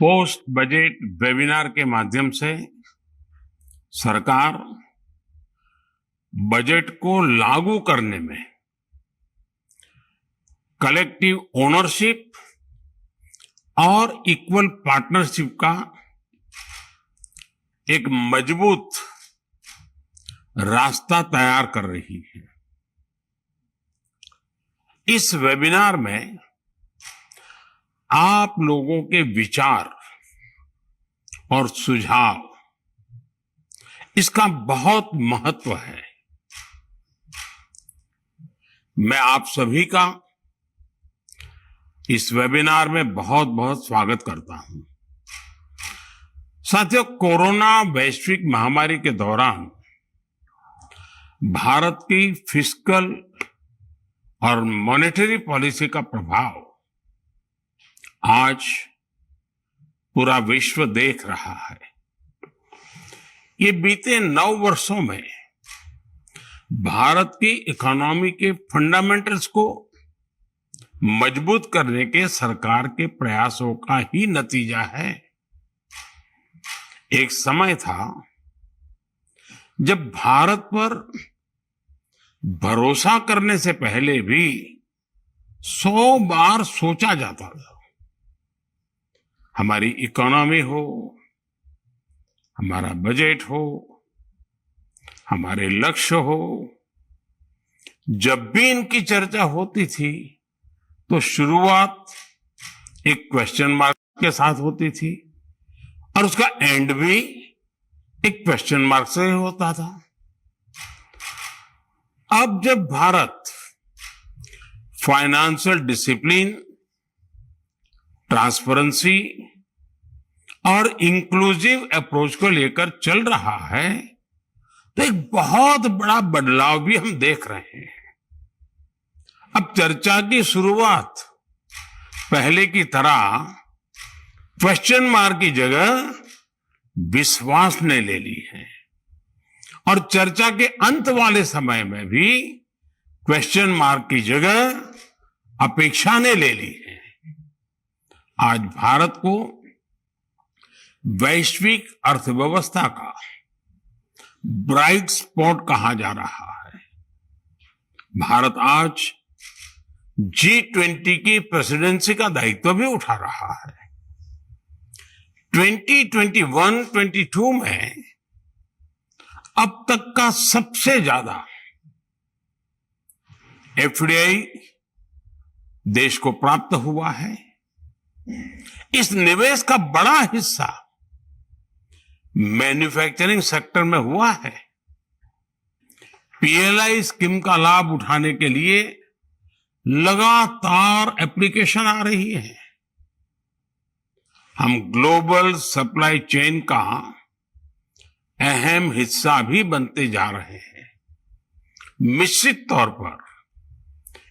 Post budget webinar के माध्यम से सरकार बजट को लागू करने में कलेक्टिव ओनरशिप और इक्वल पार्टनरशिप का एक मजबूत रास्ता तैयार कर रही है। इस वेबिनार में आप लोगों के विचार और सुझाव, इसका बहुत महत्व है। मैं आप सभी का इस वेबिनार में बहुत बहुत स्वागत करता हूं। साथियों, कोरोना वैश्विक महामारी के दौरान भारत की फिस्कल और मॉनेटरी पॉलिसी का प्रभाव आज पूरा विश्व देख रहा है। ये बीते 9 वर्षों में भारत की इकोनॉमी के फंडामेंटल्स को मजबूत करने के सरकार के प्रयासों का ही नतीजा है। एक समय था जब भारत पर भरोसा करने से पहले भी 100 बार सोचा जाता था। हमारी इकोनॉमी हो, हमारा बजट हो, हमारे लक्ष्य हो, जब भी इनकी चर्चा होती थी तो शुरुआत एक क्वेश्चन मार्क के साथ होती थी और उसका एंड भी एक क्वेश्चन मार्क से होता था। अब जब भारत फाइनेंशियल डिसिप्लिन, ट्रांसपेरेंसी और इंक्लूसिव अप्रोच को लेकर चल रहा है तो एक बहुत बड़ा बदलाव भी हम देख रहे हैं। अब चर्चा की शुरुआत पहले की तरह क्वेश्चन मार्क की जगह विश्वास ने ले ली है और चर्चा के अंत वाले समय में भी क्वेश्चन मार्क की जगह अपेक्षा ने ले ली है। आज भारत को वैश्विक अर्थव्यवस्था का ब्राइट स्पॉट कहा जा रहा है। भारत आज G20 की प्रेसिडेंसी का दायित्व भी उठा रहा है। 2021-22 में अब तक का सबसे ज्यादा FDI देश को प्राप्त हुआ है। इस निवेश का बड़ा हिस्सा मैन्युफैक्चरिंग सेक्टर में हुआ है। PLI स्कीम का लाभ उठाने के लिए लगातार एप्लीकेशन आ रही है। हम ग्लोबल सप्लाई चेन का अहम हिस्सा भी बनते जा रहे हैं। निश्चित तौर पर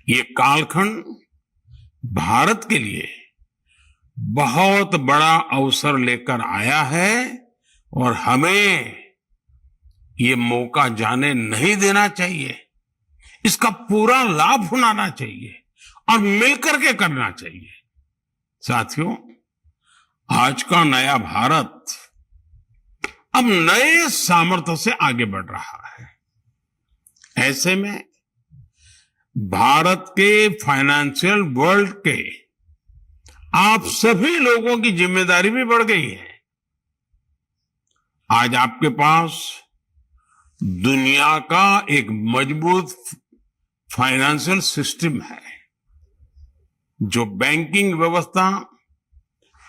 ये कालखंड भारत के लिए बहुत बड़ा अवसर लेकर आया है और हमें ये मौका जाने नहीं देना चाहिए। इसका पूरा लाभ उठाना चाहिए और मिलकर के करना चाहिए। साथियों, आज का नया भारत अब नए सामर्थ्य से आगे बढ़ रहा है। ऐसे में भारत के फाइनेंशियल वर्ल्ड के आप सभी लोगों की जिम्मेदारी भी बढ़ गई है। आज आपके पास दुनिया का एक मजबूत फाइनेंशियल सिस्टम है। जो बैंकिंग व्यवस्था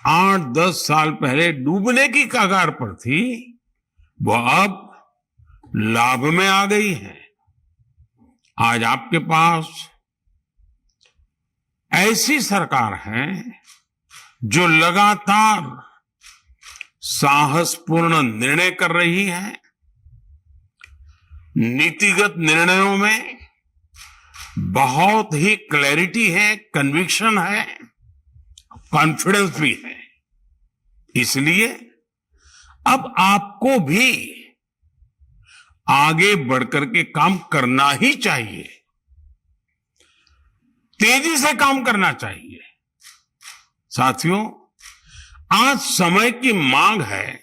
8-10 साल पहले डूबने की कगार पर थी, वह अब लाभ में आ गई है। आज आपके पास ऐसी सरकार है जो लगातार साहसपूर्ण निर्णय कर रही है। नीतिगत निर्णयों में बहुत ही क्लैरिटी है, कन्विक्शन है, कॉन्फिडेंस भी है। इसलिए अब आपको भी आगे बढ़कर के काम करना ही चाहिए, तेजी से काम करना चाहिए। साथियों, आज समय की मांग है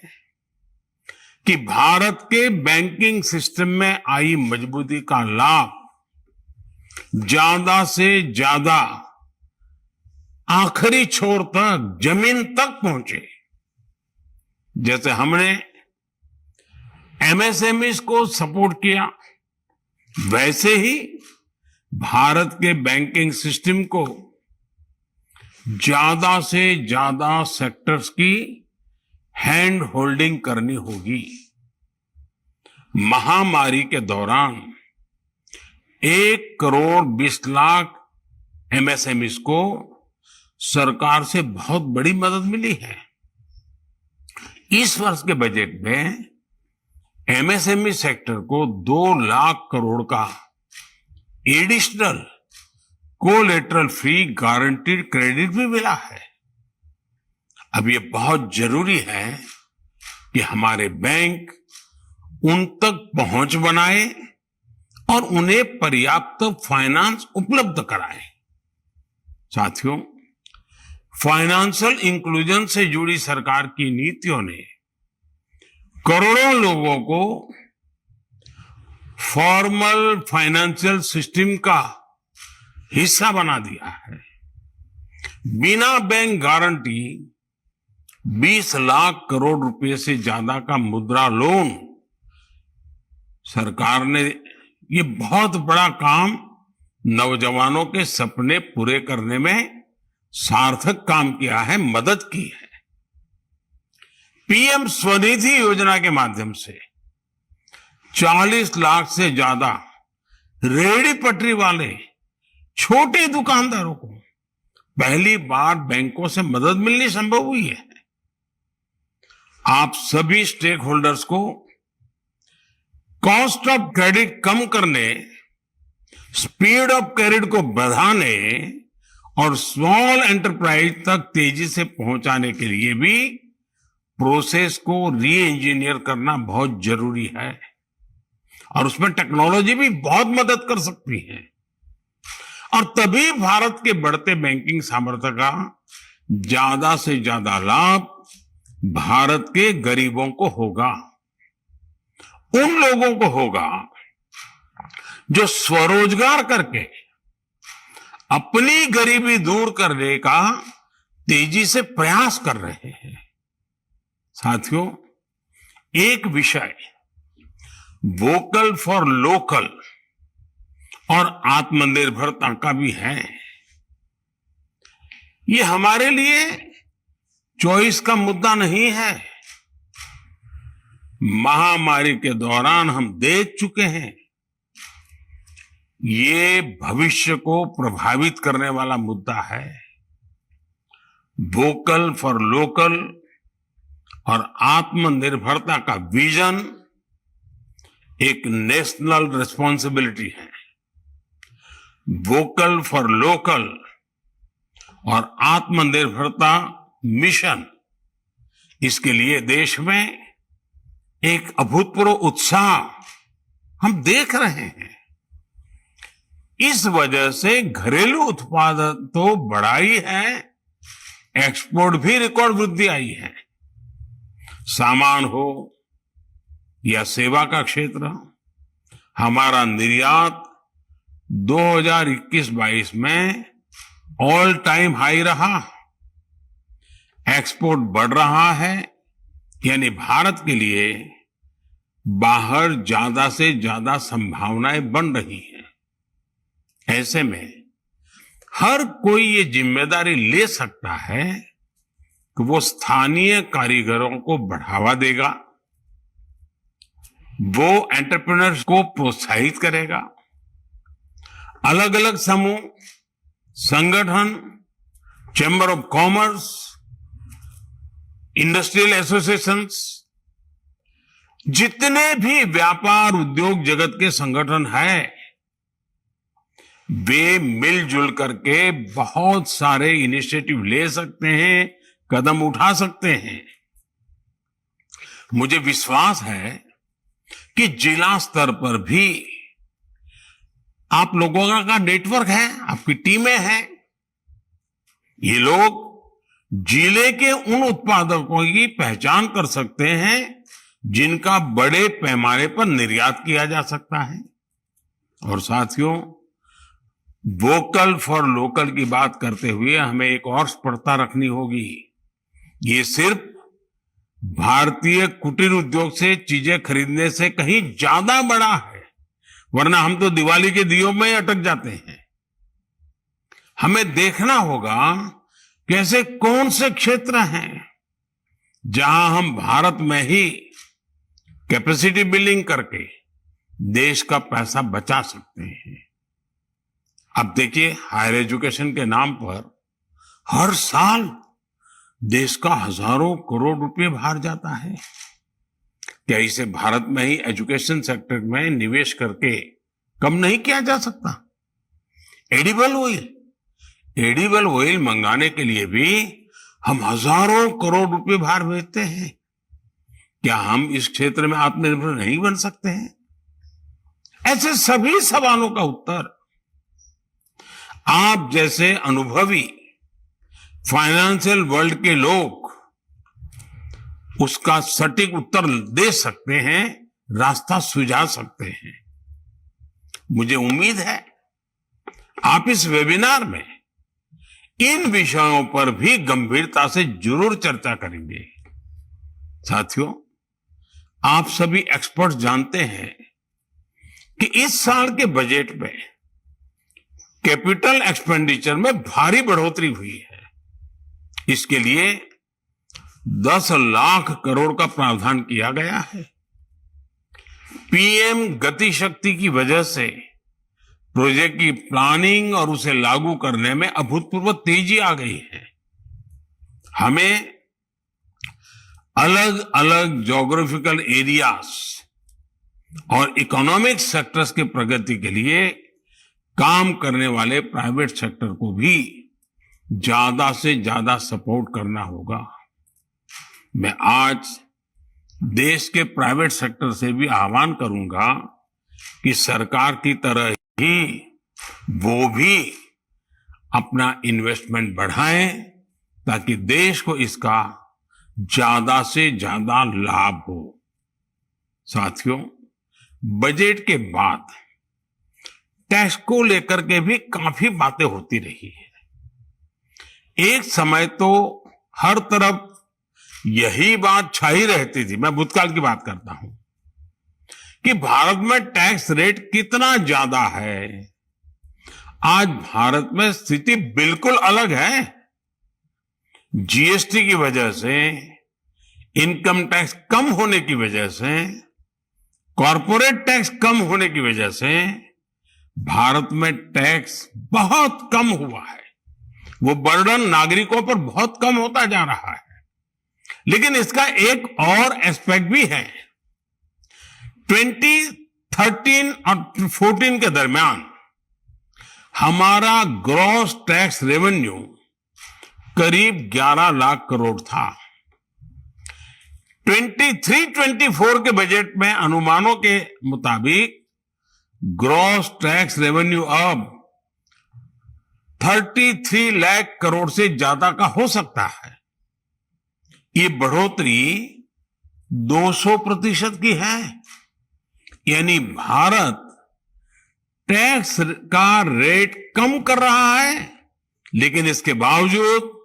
कि भारत के बैंकिंग सिस्टम में आई मजबूती का लाभ ज्यादा से ज्यादा आखिरी छोर तक, जमीन तक पहुंचे। जैसे हमने एमएसएमईज को सपोर्ट किया, वैसे ही भारत के बैंकिंग सिस्टम को ज्यादा से ज्यादा सेक्टर्स की हैंड होल्डिंग करनी होगी। महामारी के दौरान 1,20,00,000 एमएसएमईज को सरकार से बहुत बड़ी मदद मिली है। इस वर्ष के बजट में एमएसएमई सेक्टर को 2 लाख करोड़ का additional collateral free guaranteed credit भी मिला है। अब ये बहुत जरूरी है कि हमारे बैंक उन तक पहुंच बनाए और उन्हें पर्याप्त फाइनेंस उपलब्ध कराए। साथियों, फाइनेंशियल इंक्लूजन से जुड़ी सरकार की नीतियों ने करोड़ों लोगों को फॉर्मल फाइनेंशियल सिस्टम का हिस्सा बना दिया है। बिना बैंक गारंटी 20 लाख करोड़ रुपए से ज्यादा का मुद्रा लोन, सरकार ने ये बहुत बड़ा काम नौजवानों के सपने पूरे करने में सार्थक काम किया है, मदद की है। पीएम स्वनिधि योजना के माध्यम से 40 लाख से ज्यादा रेहड़ी पटरी वाले छोटे दुकानदारों को पहली बार बैंकों से मदद मिलनी संभव हुई है। आप सभी स्टेक होल्डर्स को कॉस्ट ऑफ क्रेडिट कम करने, स्पीड ऑफ क्रेडिट को बढ़ाने और स्मॉल एंटरप्राइज तक तेजी से पहुंचाने के लिए भी प्रोसेस को री इंजीनियर करना बहुत जरूरी है और उसमें टेक्नोलॉजी भी बहुत मदद कर सकती है। और तभी भारत के बढ़ते बैंकिंग सामर्थ्य का ज्यादा से ज्यादा लाभ भारत के गरीबों को होगा, उन लोगों को होगा जो स्वरोजगार करके अपनी गरीबी दूर करने का तेजी से प्रयास कर रहे हैं। साथियों, एक विषय वोकल फॉर लोकल और आत्मनिर्भरता का भी है। ये हमारे लिए चॉइस का मुद्दा नहीं है। महामारी के दौरान हम देख चुके हैं, ये भविष्य को प्रभावित करने वाला मुद्दा है। वोकल फॉर लोकल और आत्मनिर्भरता का विजन एक नेशनल रिस्पॉन्सिबिलिटी है। वोकल फॉर लोकल और आत्मनिर्भरता मिशन, इसके लिए देश में एक अभूतपूर्व उत्साह हम देख रहे हैं। इस वजह से घरेलू उत्पादन तो बढ़ा ही है, एक्सपोर्ट भी रिकॉर्ड वृद्धि आई है। सामान हो या सेवा का क्षेत्र, हमारा निर्यात 2021-22 में ऑल टाइम हाई रहा। एक्सपोर्ट बढ़ रहा है, यानी भारत के लिए बाहर ज्यादा से ज्यादा संभावनाएं बन रही हैं। ऐसे में हर कोई ये जिम्मेदारी ले सकता है कि वो स्थानीय कारीगरों को बढ़ावा देगा, वो एंटरप्रेन्योर्स को प्रोत्साहित करेगा। अलग अलग समूह, संगठन, chamber of commerce, industrial associations, जितने भी व्यापार उद्योग जगत के संगठन हैं, वे मिलजुल करके बहुत सारे इनिशिएटिव ले सकते हैं, कदम उठा सकते हैं। मुझे विश्वास है कि जिला स्तर पर भी आप लोगों का नेटवर्क है, आपकी टीमें हैं। ये लोग जिले के उन उत्पादकों की पहचान कर सकते हैं जिनका बड़े पैमाने पर निर्यात किया जा सकता है। और साथियों, वोकल फॉर लोकल की बात करते हुए हमें एक और स्पष्टता रखनी होगी। ये सिर्फ भारतीय कुटीर उद्योग से चीजें खरीदने से कहीं ज्यादा बड़ा है, वरना हम तो दिवाली के दियों में अटक जाते हैं। हमें देखना होगा कि ऐसे कौन से क्षेत्र हैं जहां हम भारत में ही कैपेसिटी बिल्डिंग करके देश का पैसा बचा सकते हैं। अब देखिए, हायर एजुकेशन के नाम पर हर साल देश का हजारों करोड़ रुपए बाहर जाता है। क्या इसे भारत में ही एजुकेशन सेक्टर में निवेश करके कम नहीं किया जा सकता? एडिबल ऑयल मंगाने के लिए भी हम हजारों करोड़ रुपए बाहर भेजते हैं। क्या हम इस क्षेत्र में आत्मनिर्भर नहीं बन सकते हैं? ऐसे सभी सवालों का उत्तर आप जैसे अनुभवी फाइनेंशियल वर्ल्ड के लोग उसका सटीक उत्तर दे सकते हैं, रास्ता सुझा सकते हैं। मुझे उम्मीद है आप इस वेबिनार में इन विषयों पर भी गंभीरता से जरूर चर्चा करेंगे। साथियों, आप सभी एक्सपर्ट जानते हैं कि इस साल के बजट में कैपिटल एक्सपेंडिचर में भारी बढ़ोतरी हुई है। इसके लिए 10 लाख करोड़ का प्रावधान किया गया है। पीएम गति शक्ति की वजह से प्रोजेक्ट की प्लानिंग और उसे लागू करने में अभूतपूर्व तेजी आ गई है। हमें अलग अलग ज्योग्राफिकल एरियाज और इकोनॉमिक सेक्टर्स के प्रगति के लिए काम करने वाले प्राइवेट सेक्टर को भी ज्यादा से ज्यादा सपोर्ट करना होगा। मैं आज देश के प्राइवेट सेक्टर से भी आह्वान करूंगा कि सरकार की तरह ही वो भी अपना इन्वेस्टमेंट बढ़ाएं ताकि देश को इसका ज्यादा से ज्यादा लाभ हो। साथियों, बजट के बाद टैक्स को लेकर के भी काफी बातें होती रही है। एक समय तो हर तरफ यही बात छाई रहती थी, मैं भूतकाल की बात करता हूं, कि भारत में टैक्स रेट कितना ज्यादा है। आज भारत में स्थिति बिल्कुल अलग है। जीएसटी की वजह से, इनकम टैक्स कम होने की वजह से, कॉरपोरेट टैक्स कम होने की वजह से भारत में टैक्स बहुत कम हुआ है। वो बर्डन नागरिकों पर बहुत कम होता जा रहा है। लेकिन इसका एक और एस्पेक्ट भी है। 2013 और 14 के दरमियान हमारा ग्रॉस टैक्स रेवेन्यू करीब 11 लाख करोड़ था। 23-24 के बजट में अनुमानों के मुताबिक ग्रॉस टैक्स रेवेन्यू अब 33 लाख करोड़ से ज्यादा का हो सकता है। ये बढ़ोतरी 200% की है। यानी भारत टैक्स का रेट कम कर रहा है, लेकिन इसके बावजूद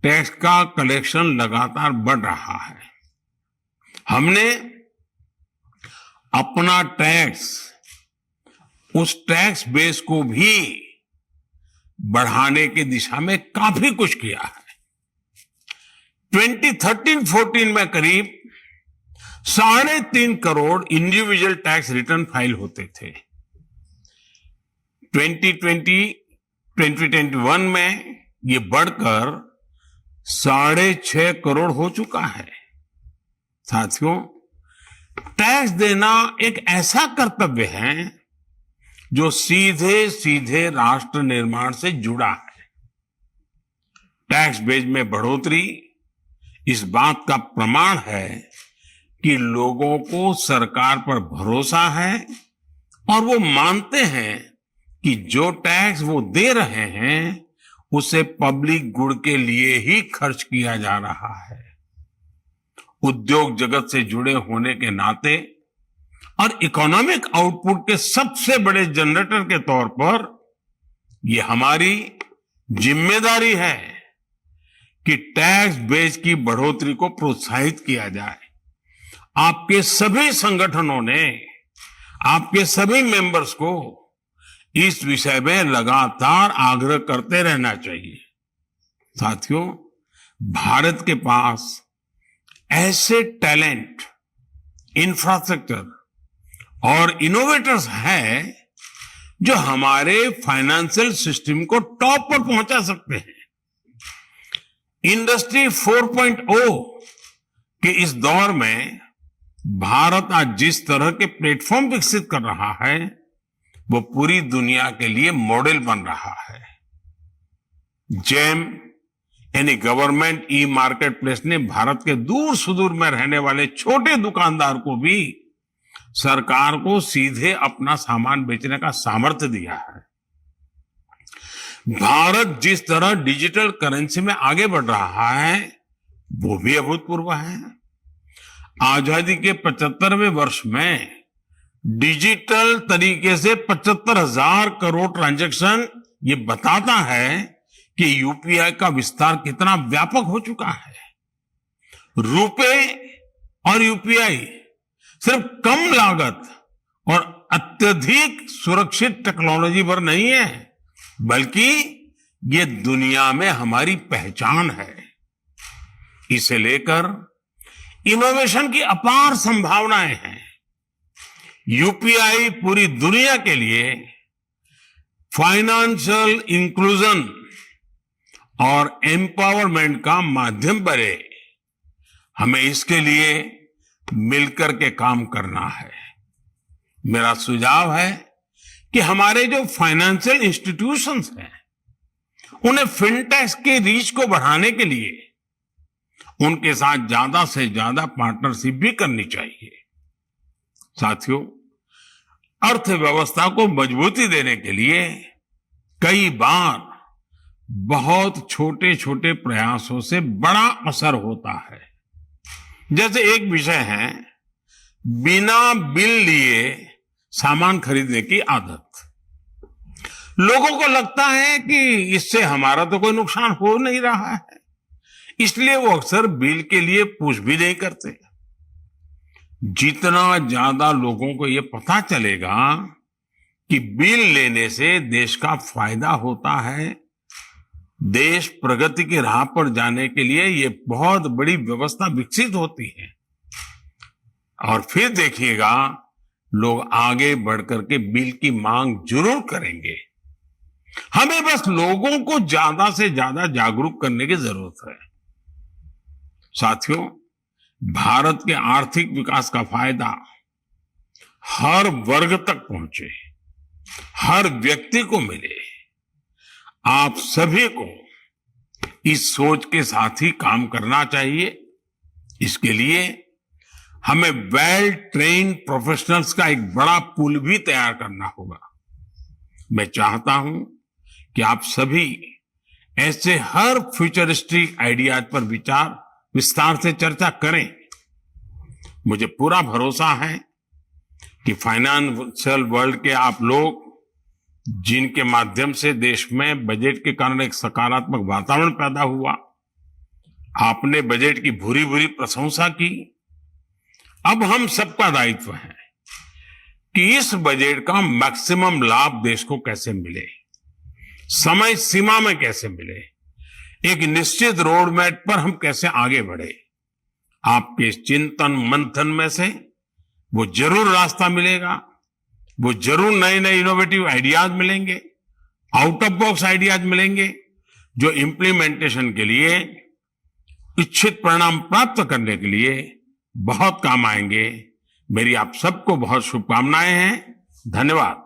टैक्स का कलेक्शन लगातार बढ़ रहा है। हमने अपना टैक्स, उस टैक्स बेस को भी बढ़ाने की दिशा में काफी कुछ किया है। 2013-14 में करीब 3.5 crore individual tax return file होते थे। 2021 में ये बढ़कर 6.5 करोड़ हो चुका है। साथियों, टैक्स देना एक ऐसा कर्तव्य है जो सीधे सीधे राष्ट्र निर्माण से जुड़ा है। टैक्स बेस में बढ़ोतरी इस बात का प्रमाण है कि लोगों को सरकार पर भरोसा है और वो मानते हैं कि जो टैक्स वो दे रहे हैं उसे पब्लिक गुड के लिए ही खर्च किया जा रहा है। उद्योग जगत से जुड़े होने के नाते और इकोनॉमिक आउटपुट के सबसे बड़े जनरेटर के तौर पर यह हमारी जिम्मेदारी है कि टैक्स बेस की बढ़ोतरी को प्रोत्साहित किया जाए। आपके सभी संगठनों ने आपके सभी मेंबर्स को इस विषय में लगातार आग्रह करते रहना चाहिए। साथियों, भारत के पास ऐसे टैलेंट, इंफ्रास्ट्रक्चर और इनोवेटर्स हैं जो हमारे फाइनेंशियल सिस्टम को टॉप पर पहुंचा सकते हैं। इंडस्ट्री 4.0 के इस दौर में भारत आज जिस तरह के प्लेटफॉर्म विकसित कर रहा है वो पूरी दुनिया के लिए मॉडल बन रहा है। जेम यानी गवर्नमेंट ई मार्केट प्लेस ने भारत के दूर सुदूर में रहने वाले छोटे दुकानदार को भी सरकार को सीधे अपना सामान बेचने का सामर्थ्य दिया है। भारत जिस तरह डिजिटल करेंसी में आगे बढ़ रहा है वो भी अभूतपूर्व है। आजादी के 75वें वर्ष में डिजिटल तरीके से 75,000 करोड़ ट्रांजैक्शन ये बताता है कि यूपीआई का विस्तार कितना व्यापक हो चुका है। रुपए और यूपीआई सिर्फ कम लागत और अत्यधिक सुरक्षित टेक्नोलॉजी पर नहीं है, बल्कि ये दुनिया में हमारी पहचान है। इसे लेकर इनोवेशन की अपार संभावनाएं हैं। यूपीआई पूरी दुनिया के लिए फाइनेंशियल इंक्लूजन और एम्पावरमेंट का माध्यम बने। हमें इसके लिए मिलकर के काम करना है। मेरा सुझाव है कि हमारे जो फाइनेंशियल इंस्टीट्यूशंस हैं उन्हें फिनटेक के रीच को बढ़ाने के लिए उनके साथ ज्यादा से ज्यादा पार्टनरशिप भी करनी चाहिए। साथियों, अर्थव्यवस्था को मजबूती देने के लिए कई बार बहुत छोटे छोटे प्रयासों से बड़ा असर होता है। जैसे एक विषय है बिना बिल लिए सामान खरीदने की आदत। लोगों को लगता है कि इससे हमारा तो कोई नुकसान हो नहीं रहा है, इसलिए वो अक्सर बिल के लिए पूछ भी नहीं करते। जितना ज्यादा लोगों को ये पता चलेगा कि बिल लेने से देश का फायदा होता है, देश प्रगति की राह पर जाने के लिए ये बहुत बड़ी व्यवस्था विकसित होती है। और फिर देखिएगा लोग आगे बढ़कर के बिल की मांग जरूर करेंगे। हमें बस लोगों को ज्यादा से ज्यादा जागरूक करने की जरूरत है। साथियों, भारत के आर्थिक विकास का फायदा हर वर्ग तक पहुंचे, हर व्यक्ति को मिले। आप सभी को इस सोच के साथ ही काम करना चाहिए। इसके लिए हमें वेल ट्रेन्ड प्रोफेशनल्स का एक बड़ा पूल भी तैयार करना होगा। मैं चाहता हूं कि आप सभी ऐसे हर फ्यूचरिस्टिक आइडियाज पर विस्तार से चर्चा करें। मुझे पूरा भरोसा है कि फाइनेंशियल वर्ल्ड के आप लोग, जिनके माध्यम से देश में बजट के कारण एक सकारात्मक वातावरण पैदा हुआ, आपने बजट की भूरी भूरी प्रशंसा की। अब हम सबका दायित्व है कि इस बजट का मैक्सिमम लाभ देश को कैसे मिले, समय सीमा में कैसे मिले, एक निश्चित रोड मैप पर हम कैसे आगे बढ़े। आपके चिंतन मंथन में से वो जरूर रास्ता मिलेगा, वो जरूर नए नए इनोवेटिव आइडियाज मिलेंगे, आउट ऑफ बॉक्स आइडियाज मिलेंगे, जो इम्प्लीमेंटेशन के लिए, इच्छित परिणाम प्राप्त करने के लिए बहुत काम आएंगे। मेरी आप सबको बहुत शुभकामनाएं हैं। धन्यवाद।